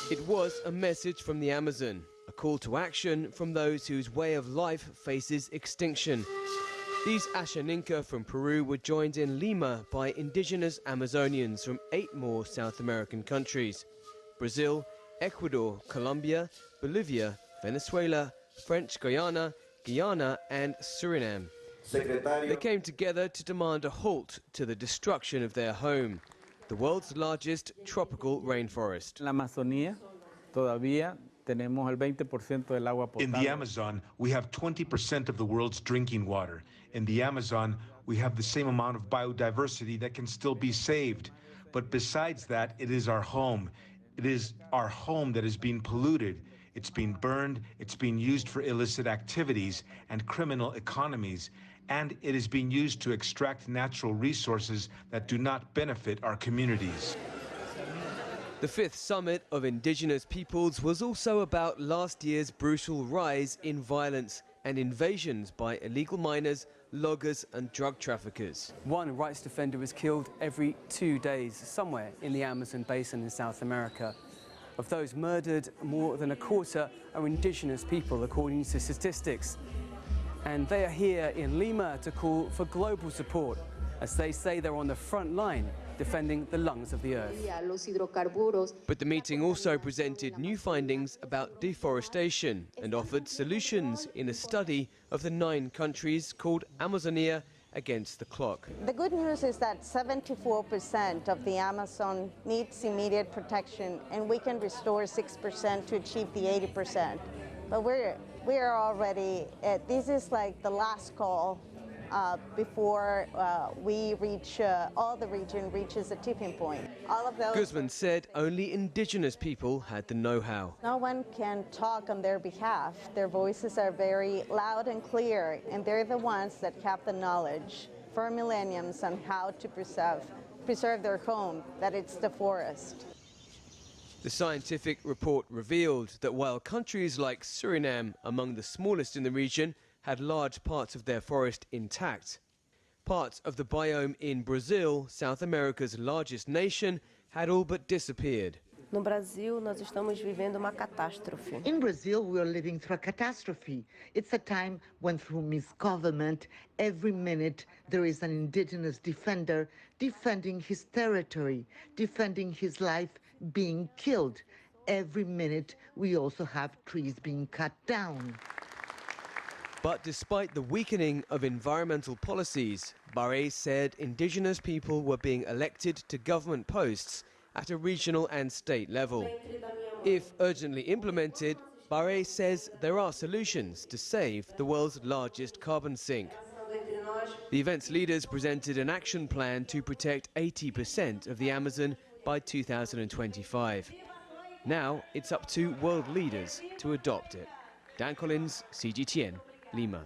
It was a message from the Amazon, a call to action from those whose way of life faces extinction. These Ashaninka from Peru were joined in Lima by indigenous Amazonians from 8 more South American countries: Brazil, Ecuador, Colombia, Bolivia, Venezuela, French Guiana, Guyana and Suriname. They came together to demand a halt to the destruction of their home, the world's largest tropical rainforest. In the Amazon, we have 20% of the world's drinking water. In the Amazon, we have the same amount of biodiversity that can still be saved. But besides that, it is our home. It is our home that is being polluted. It's being burned, it's being used for illicit activities and criminal economies, and it is being used to extract natural resources that do not benefit our communities. The 5th Summit of Indigenous Peoples was also about last year's brutal rise in violence and invasions by illegal miners, loggers and drug traffickers. One rights defender is killed every 2 days somewhere in the Amazon basin in South America. Of those murdered, more than a quarter are indigenous people, according to statistics. And they are here in Lima to call for global support, as they say they're on the front line defending the lungs of the earth. But the meeting also presented new findings about deforestation and offered solutions in a study of the 9 countries called Amazonia Against the Clock. The good news is that 74% of the Amazon needs immediate protection, and we can restore 6% to achieve the 80%. But we're already, this is like the last call before we reach, all the region reaches a tipping point. All of those. Guzman said only indigenous people had the know-how. No one can talk on their behalf. Their voices are very loud and clear, and they're the ones that have the knowledge for millenniums on how to preserve their home, that it's the forest. The scientific report revealed that while countries like Suriname, among the smallest in the region, had large parts of their forest intact, parts of the biome in Brazil, South America's largest nation, had all but disappeared. No Brasil, nós estamos vivendo uma catástrofe. In Brazil, we are living through a catastrophe. It's a time when, through misgovernment, every minute there is an indigenous defender defending his territory, defending his life, being killed. Every minute, we also have trees being cut down. But despite the weakening of environmental policies, Barre said indigenous people were being elected to government posts at a regional and state level. If urgently implemented, Barre says there are solutions to save the world's largest carbon sink. The event's leaders presented an action plan to protect 80% of the Amazon by 2025. Now it's up to world leaders to adopt it. Dan Collins, CGTN, Lima.